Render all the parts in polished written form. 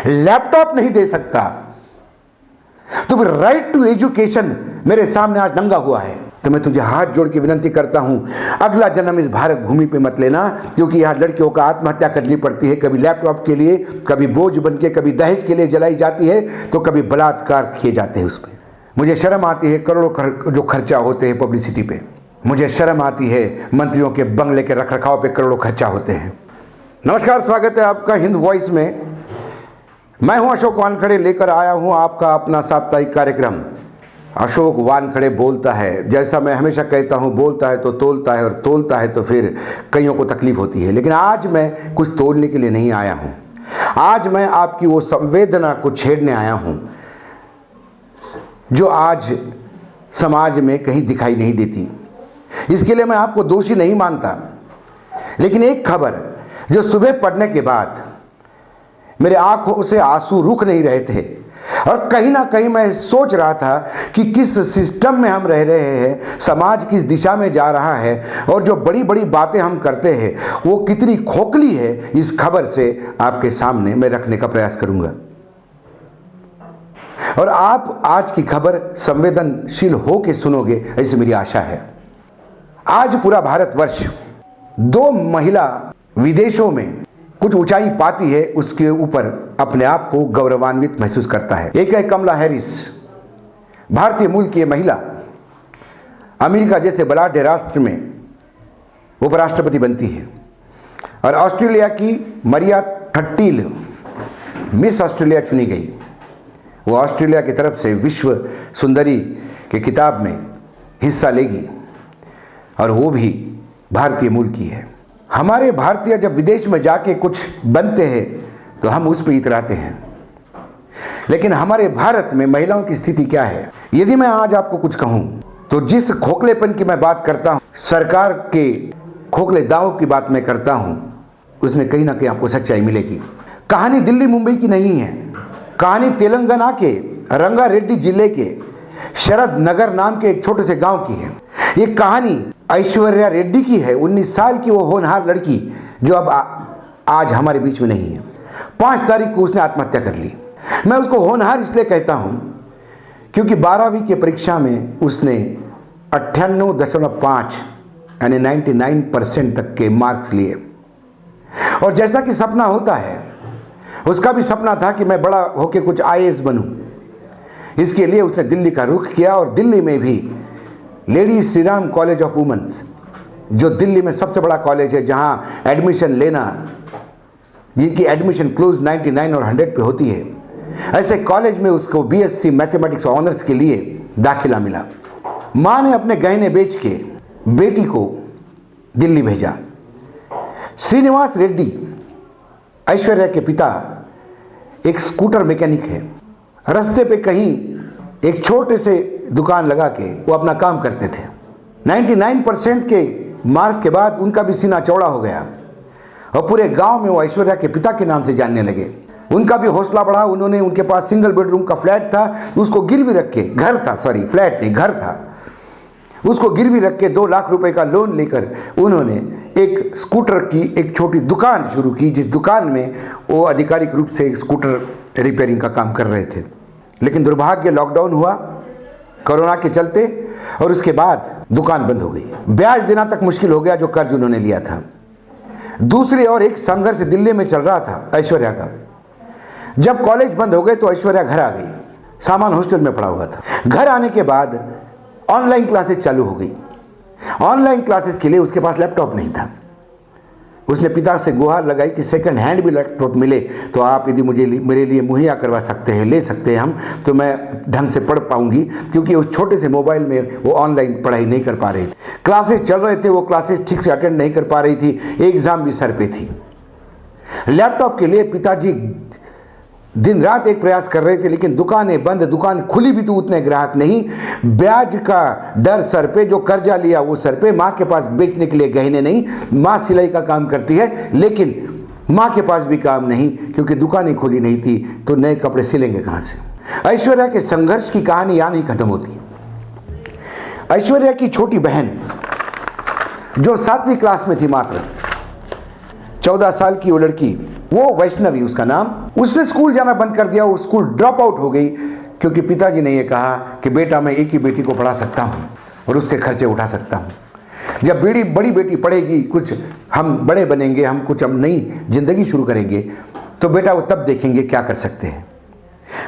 Laptop नहीं दे सकता, तो फिर राइट टू एजुकेशन मेरे सामने आज नंगा हुआ है। तो मैं तुझे हाथ जोड़ के विनती करता हूं, अगला जन्म इस भारत भूमि पे मत लेना, क्योंकि यहां लड़कियों का आत्महत्या करनी पड़ती है, कभी लैपटॉप के लिए, कभी बोझ बन के, कभी दहेज के लिए जलाई जाती है, तो कभी बलात्कार किए जाते हैं उस पर। मुझे शर्म आती है करोड़ों जो खर्चा होते हैं पब्लिसिटी पे। मुझे शर्म आती है मंत्रियों के बंगले के रखरखाव पे करोड़ों खर्चा होते हैं। नमस्कार, स्वागत है आपका हिंद वॉइस में। मैं हूं अशोक वानखड़े, लेकर आया हूं आपका अपना साप्ताहिक कार्यक्रम अशोक वानखड़े बोलता है। जैसा मैं हमेशा कहता हूं, बोलता है तो तोलता है, और तोलता है तो फिर कईयों को तकलीफ होती है। लेकिन आज मैं कुछ तोलने के लिए नहीं आया हूं, आज मैं आपकी वो संवेदना को छेड़ने आया हूं जो आज समाज में कहीं दिखाई नहीं देती। इसके लिए मैं आपको दोषी नहीं मानता, लेकिन एक खबर जो सुबह पढ़ने के बाद मेरे आंखों से आंसू रुक नहीं रहे थे, और कहीं ना कहीं मैं सोच रहा था कि किस सिस्टम में हम रह रहे हैं, समाज किस दिशा में जा रहा है, और जो बड़ी बड़ी बातें हम करते हैं वो कितनी खोखली है, इस खबर से आपके सामने मैं रखने का प्रयास करूंगा। और आप आज की खबर संवेदनशील होकर सुनोगे, ऐसी मेरी आशा है। आज पूरा भारतवर्ष 2 महिला विदेशों में कुछ ऊंचाई पाती है, उसके ऊपर अपने आप को गौरवान्वित महसूस करता है। एक है कमला हैरिस, भारतीय मूल की महिला, अमेरिका जैसे बलाढ्य राष्ट्र में उपराष्ट्रपति बनती है। और ऑस्ट्रेलिया की मरिया थट्टील मिस ऑस्ट्रेलिया चुनी गई। वो ऑस्ट्रेलिया की तरफ से विश्व सुंदरी के किताब में हिस्सा लेगी, और वो भी भारतीय मूल की है। हमारे भारतीय जब विदेश में जाके कुछ बनते हैं तो हम उस पर इतराते हैं, लेकिन हमारे भारत में महिलाओं की स्थिति क्या है? यदि मैं आज आपको कुछ कहूं तो जिस खोखलेपन की मैं बात करता हूं, सरकार के खोखले दावों की बात मैं करता हूं, उसमें कहीं ना कहीं आपको सच्चाई मिलेगी। कहानी दिल्ली मुंबई की नहीं है, कहानी तेलंगाना के रंगा रेड्डी जिले के शरद नगर नाम के एक छोटे से गांव की है। ये कहानी ऐश्वर्या रेड्डी की है, 19 साल की वो होनहार लड़की जो अब आज हमारे बीच में नहीं है। 5 तारीख को उसने आत्महत्या कर ली। मैं उसको होनहार इसलिए कहता हूं क्योंकि 12वीं की परीक्षा में उसने 98.5 यानी 99% तक के मार्क्स लिए। और जैसा कि सपना होता है, उसका भी सपना था कि मैं बड़ा होकर कुछ IAS बनूं। इसके लिए उसने दिल्ली का रुख किया, और दिल्ली में भी lady Shri Ram college of women's, जो दिल्ली में सबसे बड़ा कॉलेज है, जहां एडमिशन लेना, जिनकी एडमिशन क्लोज 99 और 100 पे होती है, ऐसे कॉलेज में उसको BSc मैथमेटिक्स ऑनर्स के लिए दाखिला मिला। मां ने अपने गहने बेच के बेटी को दिल्ली भेजा। श्रीनिवास रेड्डी, ऐश्वर्या के पिता, एक स्कूटर मैकेनिक है। रास्ते पे कहीं एक छोटे से दुकान लगा के वो अपना काम करते थे। 99% के मार्क्स के बाद उनका भी सीना चौड़ा हो गया, और पूरे गांव में वो ऐश्वर्या के पिता के नाम से जानने लगे। उनका भी हौसला बढ़ा। उन्होंने, उनके पास सिंगल बेडरूम का फ्लैट था, उसको गिरवी रख के, घर था, सॉरी फ्लैट नहीं घर था, उसको गिरवी रख के 2 लाख रुपए का लोन लेकर उन्होंने एक स्कूटर की एक छोटी दुकान शुरू की, जिस दुकान में वो आधिकारिक रूप से एक स्कूटर रिपेयरिंग का काम कर रहे थे। लेकिन दुर्भाग्य लॉकडाउन हुआ कोरोना के चलते, और उसके बाद दुकान बंद हो गई। ब्याज देना तक मुश्किल हो गया जो कर्ज उन्होंने लिया था। दूसरी ओर एक संघर्ष दिल्ली में चल रहा था ऐश्वर्या का। जब कॉलेज बंद हो गए तो ऐश्वर्या घर आ गई। सामान हॉस्टल में पड़ा हुआ था। घर आने के बाद ऑनलाइन क्लासेस चालू हो गई। ऑनलाइन क्लासेस के लिए उसके पास लैपटॉप नहीं था। उसने पिता से गुहार लगाई कि सेकंड हैंड भी लैपटॉप मिले तो आप यदि मेरे लिए मुहैया करवा सकते हैं, ले सकते हैं हम, तो मैं ढंग से पढ़ पाऊंगी, क्योंकि उस छोटे से मोबाइल में वो ऑनलाइन पढ़ाई नहीं कर पा रही थी। क्लासेस चल रहे थे, वो क्लासेस ठीक से अटेंड नहीं कर पा रही थी, एग्जाम भी सर पे थी। लैपटॉप के लिए पिताजी दिन रात एक प्रयास कर रहे थे, लेकिन दुकानें बंद, दुकान खुली भी तो उतने ग्राहक नहीं, ब्याज का डर सर पे, जो कर्जा लिया वो सर पे, माँ के पास बेचने के लिए गहने नहीं, माँ सिलाई का काम करती है, लेकिन माँ के पास भी काम नहीं क्योंकि दुकानें खुली नहीं थी, तो नए कपड़े सिलेंगे कहाँ से। ऐश्वर्या के संघर्ष की कहानी यहाँ नहीं खत्म होती। ऐश्वर्या की छोटी बहन जो 7वीं क्लास में थी, मात्र 14 साल की वो लड़की, वो वैष्णवी उसका नाम, उसने स्कूल जाना बंद कर दिया। वो स्कूल ड्रॉप आउट हो गई क्योंकि पिताजी ने ये कहा कि बेटा मैं एक ही बेटी को पढ़ा सकता हूँ और उसके खर्चे उठा सकता हूँ। जब बड़ी बेटी पढ़ेगी, कुछ हम बड़े बनेंगे, हम कुछ हम नई जिंदगी शुरू करेंगे, तो बेटा वो तब देखेंगे क्या कर सकते हैं।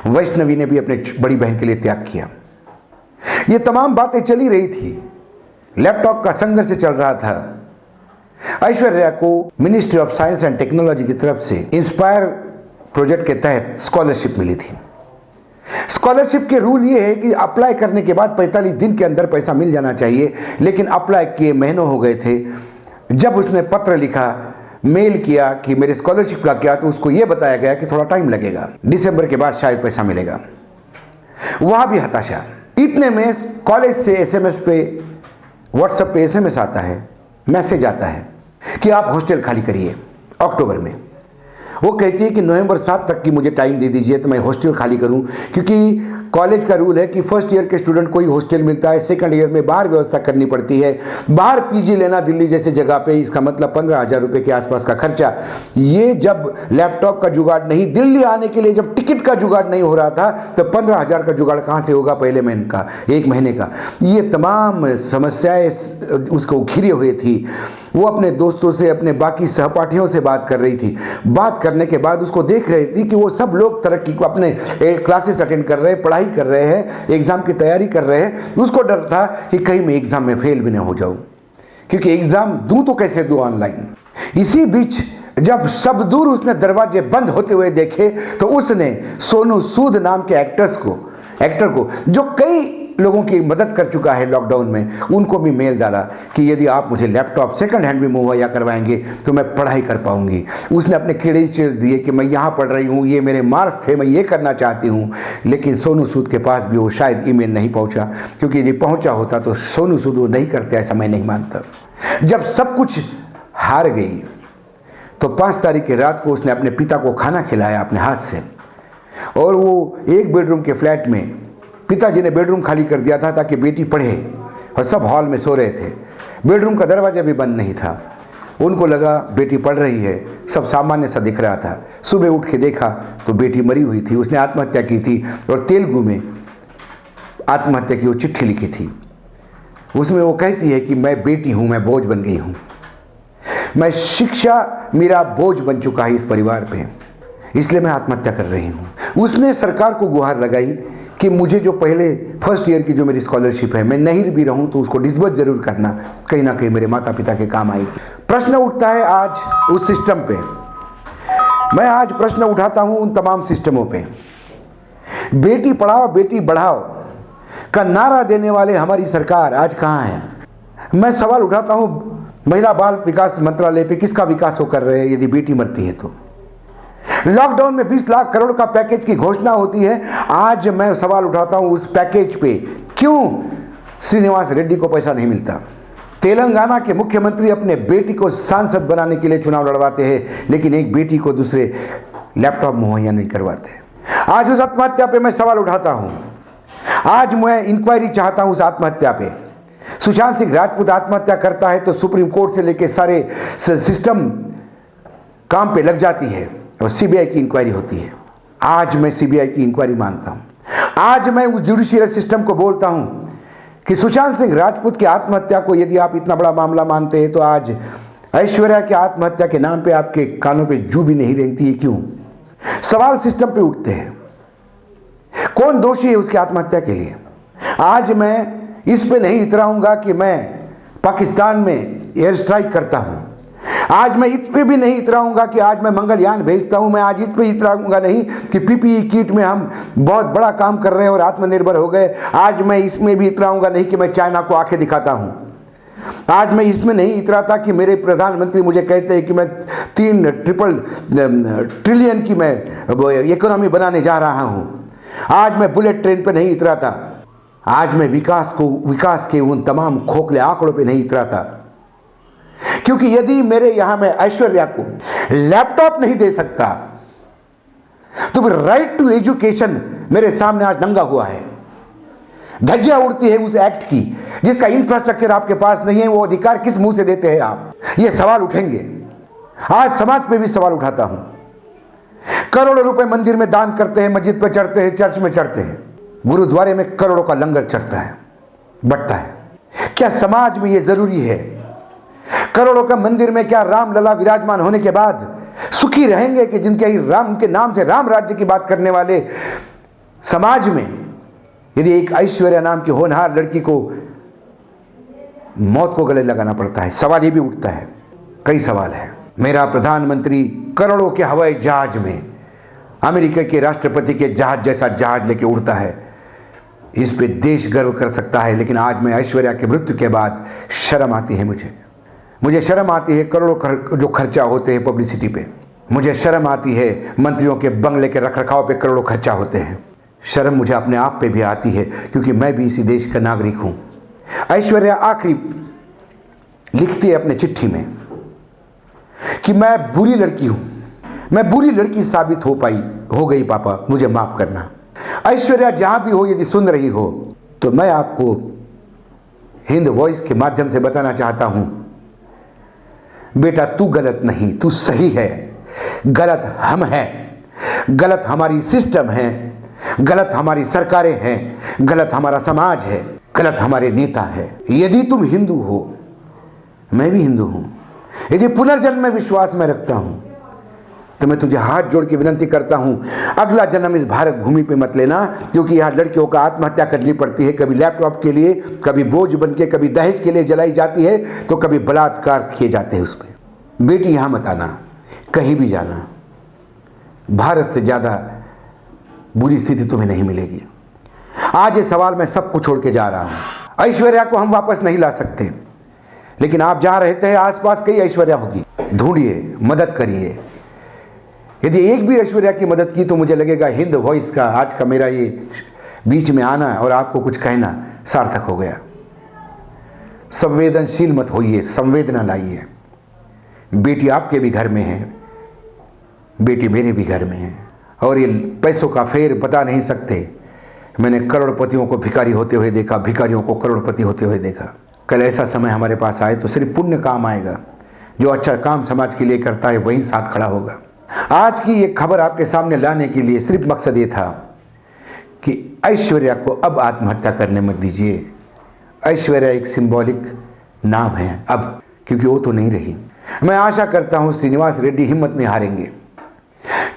वैष्णवी ने भी अपने बड़ी बहन के लिए त्याग किया। ये तमाम बातें चली रही थी, लैपटॉप का संघर्ष चल रहा था। ऐश्वर्या को ministry of science and technology की तरफ से इंस्पायर प्रोजेक्ट के तहत स्कॉलरशिप मिली थी। स्कॉलरशिप के रूल ये है कि अप्लाई करने के बाद 45 दिन के अंदर पैसा मिल जाना चाहिए, लेकिन अप्लाई किए महीनों हो गए थे। जब उसने पत्र लिखा, मेल किया कि मेरे स्कॉलरशिप का क्या, तो उसको यह बताया गया कि थोड़ा टाइम लगेगा, दिसंबर के बाद शायद पैसा मिलेगा। वहां भी हताशा। इतने में कॉलेज से एसएमएस पे, व्हाट्सएप पे एसएमएस आता है, मैसेज आता है कि आप हॉस्टल खाली करिए अक्टूबर में। वो कहती है कि नवंबर 7 तक की मुझे टाइम दे दीजिए तो मैं हॉस्टल खाली करूं, क्योंकि कॉलेज का रूल है कि फर्स्ट ईयर के स्टूडेंट को ही हॉस्टल मिलता है, सेकंड ईयर में बाहर व्यवस्था करनी पड़ती है। बाहर पीजी लेना दिल्ली जैसे जगह पे, इसका मतलब 15,000 रुपये के आसपास का खर्चा। ये जब लैपटॉप का जुगाड़ नहीं, दिल्ली आने के लिए जब टिकट का जुगाड़ नहीं हो रहा था, तो 15,000 का जुगाड़ कहाँ से होगा पहले महीने का, एक महीने का। ये तमाम समस्याएं उसको घिरे हुए थी। वो अपने दोस्तों से, अपने बाकी सहपाठियों से बात कर रही थी। बात करने के बाद उसको देख रही थी कि वो सब लोग तरक्की को अपने क्लासेस अटेंड कर रहे हैं, पढ़ाई कर रहे हैं, एग्ज़ाम की तैयारी कर रहे हैं। उसको डर था कि कहीं मैं एग्ज़ाम में फेल भी ना हो जाऊं, क्योंकि एग्ज़ाम दूं तो कैसे दूं ऑनलाइन। इसी बीच जब सब दूर उसने दरवाजे बंद होते हुए देखे, तो उसने सोनू सूद नाम के एक्टर को जो कई लोगों की मदद कर चुका है लॉकडाउन में, उनको भी मेल डाला कि यदि आप मुझे लैपटॉप सेकंड हैंड भी मुहैया करवाएंगे तो मैं पढ़ाई कर पाऊंगी। उसने अपने क्रेडेंशियल्स दिए कि मैं यहाँ पढ़ रही हूँ, ये मेरे मार्क्स थे, मैं ये करना चाहती हूँ। लेकिन सोनू सूद के पास भी वो शायद ईमेल नहीं पहुँचा, क्योंकि यदि पहुँचा होता तो सोनू सूद वो नहीं करते, ऐसा मैं नहीं मानता। जब सब कुछ हार गई तो 5 तारीख की रात को उसने अपने पिता को खाना खिलाया अपने हाथ से, और वो एक बेडरूम के फ्लैट में, पिताजी ने बेडरूम खाली कर दिया था ताकि बेटी पढ़े, और सब हॉल में सो रहे थे। बेडरूम का दरवाज़ा भी बंद नहीं था। उनको लगा बेटी पढ़ रही है, सब सामान्य सा दिख रहा था। सुबह उठ के देखा तो बेटी मरी हुई थी, उसने आत्महत्या की थी, और तेलुगु में आत्महत्या की वो चिट्ठी लिखी थी। उसमें वो कहती है कि मैं बेटी हूँ, मैं बोझ बन गई हूँ, मैं शिक्षा मेरा बोझ बन चुका है इस परिवार पे, इसलिए मैं आत्महत्या कर रही हूँ। उसने सरकार को गुहार लगाई कि मुझे जो पहले फर्स्ट ईयर की जो मेरी स्कॉलरशिप है, मैं नहीं भी रहूं तो उसको डिस्बर्स जरूर करना, कहीं ना कहीं मेरे माता पिता के काम आएगी। प्रश्न उठता है आज उस सिस्टम पे, मैं आज प्रश्न उठाता हूं उन तमाम सिस्टमों पे। बेटी पढ़ाओ बेटी बढ़ाओ का नारा देने वाले हमारी सरकार आज कहाँ है? मैं सवाल उठाता हूं महिला बाल विकास मंत्रालय पे, किसका विकास वो कर रहे हैं यदि बेटी मरती है तो? लॉकडाउन में 20 लाख करोड़ का पैकेज की घोषणा होती है। आज मैं सवाल उठाता हूं उस पैकेज पे क्यों श्रीनिवास रेड्डी को पैसा नहीं मिलता? तेलंगाना के मुख्यमंत्री अपने बेटी को सांसद बनाने के लिए चुनाव लड़वाते हैं, लेकिन एक बेटी को दूसरे लैपटॉप मुहैया नहीं करवाते। आज उस आत्महत्या पे मैं सवाल उठाता हूं। आज मैं इंक्वायरी चाहता हूं उस आत्महत्या पे। सुशांत सिंह राजपूत आत्महत्या करता है तो सुप्रीम कोर्ट से लेकर सारे सिस्टम काम पे लग जाती है और सीबीआई की इंक्वायरी होती है। आज मैं सीबीआई की इंक्वायरी मांगता हूं। आज मैं उस जुडिशियल सिस्टम को बोलता हूं कि सुशांत सिंह राजपूत की आत्महत्या को यदि आप इतना बड़ा मामला मानते हैं तो आज ऐश्वर्या की आत्महत्या के नाम पे आपके कानों पे जू भी नहीं रेंगती है क्यों? सवाल सिस्टम पे उठते हैं। कौन दोषी है उसकी आत्महत्या के लिए? आज मैं इस पे नहीं इतराऊंगा कि मैं पाकिस्तान में एयर स्ट्राइक करता हूं। आज मैं इस पे भी नहीं इतराऊंगा कि आज मैं मंगलयान भेजता हूं। मैं आज इस पे इतराऊंगा नहीं कि पीपीई किट में हम बहुत बड़ा काम कर रहे हैं और आत्मनिर्भर हो गए। आज मैं इसमें भी इतराऊंगा नहीं कि मैं चाइना को आंखें दिखाता हूं। आज मैं इसमें नहीं इतराता कि मेरे प्रधानमंत्री मुझे कहते हैं कि मैं 3 ट्रिलियन की मैं इकोनॉमी बनाने जा रहा हूं। आज मैं बुलेट ट्रेन पे नहीं इतराता। आज मैं विकास के उन तमाम खोखले आंकड़ों पे नहीं इतराता, क्योंकि यदि मेरे यहां मैं ऐश्वर्या को लैपटॉप नहीं दे सकता तो फिर राइट टू एजुकेशन मेरे सामने आज नंगा हुआ है। धज्जियां उड़ती है उस एक्ट की जिसका इंफ्रास्ट्रक्चर आपके पास नहीं है। वो अधिकार किस मुंह से देते हैं आप? ये सवाल उठेंगे। आज समाज पे भी सवाल उठाता हूं। करोड़ों रुपए मंदिर में दान करते हैं, मस्जिद पे चढ़ते हैं, चर्च में चढ़ते हैं, गुरुद्वारे में करोड़ों का लंगर चढ़ता है, बंटता है। क्या समाज में यह जरूरी है? करोड़ों का मंदिर में क्या रामलला विराजमान होने के बाद सुखी रहेंगे कि जिनके ही राम के नाम से राम राज्य की बात करने वाले समाज में यदि एक ऐश्वर्या नाम की होनहार लड़की को मौत को गले लगाना पड़ता है? सवाल ये भी उठता है, कई सवाल है। मेरा प्रधानमंत्री करोड़ों के हवाई जहाज में अमेरिका के राष्ट्रपति के जहाज जैसा जहाज लेके उड़ता है, इस पे देश गर्व कर सकता है। लेकिन आज मैं ऐश्वर्या के मृत्यु के बाद शर्म आती है, मुझे शर्म आती है करोड़ों जो खर्चा होते हैं पब्लिसिटी पे। मुझे शर्म आती है मंत्रियों के बंगले के रखरखाव पे करोड़ों खर्चा होते हैं। शर्म मुझे अपने आप पे भी आती है, क्योंकि मैं भी इसी देश का नागरिक हूं। ऐश्वर्या आखिरी लिखती है अपने चिट्ठी में कि मैं बुरी लड़की हूं, मैं बुरी लड़की साबित हो गई पापा, मुझे माफ करना। ऐश्वर्या जहां भी हो, यदि सुन रही हो तो मैं आपको हिंद वॉइस के माध्यम से बताना चाहता हूं, बेटा तू गलत नहीं, तू सही है। गलत हम हैं, गलत हमारी सिस्टम है, गलत हमारी सरकारें हैं, गलत हमारा समाज है, गलत हमारे नेता है। यदि तुम हिंदू हो, मैं भी हिंदू हूं, यदि पुनर्जन्म में विश्वास में रखता हूं, तो मैं तुझे हाथ जोड़ के विनती करता हूं, अगला जन्म इस भारत भूमि पे मत लेना, क्योंकि यहां लड़कियों का आत्महत्या करनी पड़ती है, कभी लैपटॉप के लिए, कभी बोझ बन के, कभी दहेज के लिए जलाई जाती है, तो कभी बलात्कार किए जाते हैं उस पर। बेटी यहां मत आना, कहीं भी जाना, भारत से ज्यादा बुरी स्थिति तुम्हें नहीं मिलेगी। आज ये सवाल मैं सबको छोड़ के जा रहा हूं। ऐश्वर्या को हम वापस नहीं ला सकते, लेकिन आप जहां रहते हैं आसपास कई ऐश्वर्या होगी, ढूंढिए, मदद करिए। यदि एक भी ऐश्वर्या की मदद की तो मुझे लगेगा हिंद वॉइस का आज का मेरा ये बीच में आना और आपको कुछ कहना सार्थक हो गया। संवेदनशील मत होइए, संवेदना लाइए। बेटी आपके भी घर में है, बेटी मेरे भी घर में है, और ये पैसों का फेर बता नहीं सकते। मैंने करोड़पतियों को भिखारी होते हुए देखा, भिखारियों को करोड़पति होते हुए देखा। कल ऐसा समय हमारे पास आए तो सिर्फ पुण्य काम आएगा, जो अच्छा काम समाज के लिए करता है वही साथ खड़ा होगा। आज की ये खबर आपके सामने लाने के लिए सिर्फ मकसद ये था कि ऐश्वर्या को अब आत्महत्या करने मत दीजिए। ऐश्वर्या एक सिंबॉलिक नाम है अब, क्योंकि वो तो नहीं रही। मैं आशा करता हूं श्रीनिवास रेड्डी हिम्मत नहीं हारेंगे।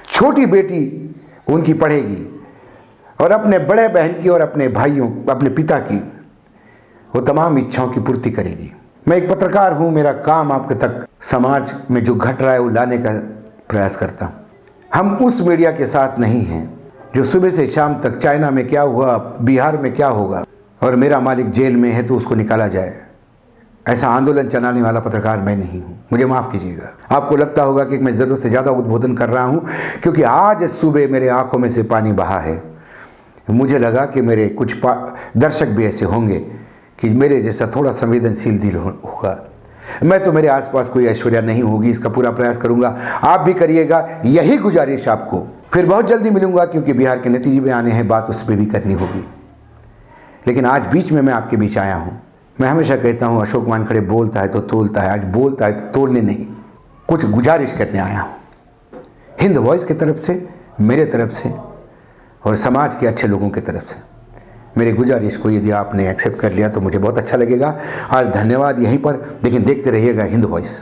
छोटी बेटी उनकी पढ़ेगी और अपने बड़े बहन की और अपने भाइयों, अपने पिता की वो तमाम इच्छाओं की पूर्ति करेगी। मैं एक पत्रकार हूं, मेरा काम आपके तक समाज में जो घट रहा है वो लाने का प्रयास करता हूं। हम उस मीडिया के साथ नहीं हैं जो सुबह से शाम तक चाइना में क्या हुआ, बिहार में क्या होगा, और मेरा मालिक जेल में है तो उसको निकाला जाए, ऐसा आंदोलन चलाने वाला पत्रकार मैं नहीं हूं। मुझे माफ कीजिएगा। आपको लगता होगा कि मैं जरूरत से ज़्यादा उद्बोधन कर रहा हूं, क्योंकि आज सुबह मेरे आंखों में से पानी बहा है। मुझे लगा कि मेरे कुछ दर्शक भी ऐसे होंगे कि मेरे जैसा थोड़ा संवेदनशील दिल होगा। मैं तो मेरे आसपास कोई ऐश्वर्या नहीं होगी, इसका पूरा प्रयास करूंगा, आप भी करिएगा, यही गुजारिश आपको। फिर बहुत जल्दी मिलूंगा, क्योंकि बिहार के नतीजे में आने हैं, बात उस पर भी करनी होगी। लेकिन आज बीच में मैं आपके बीच आया हूं। मैं हमेशा कहता हूं अशोक वानखेड़े बोलता है तो तोलता है, आज बोलता है तो तोलने नहीं, कुछ गुजारिश करने आया हूं हिंद वॉइस की तरफ से, मेरे तरफ से और समाज के अच्छे लोगों की तरफ से। मेरी गुजारिश को यदि आपने एक्सेप्ट कर लिया तो मुझे बहुत अच्छा लगेगा। आज धन्यवाद यहीं पर, लेकिन देखते रहिएगा हिंद वॉइस।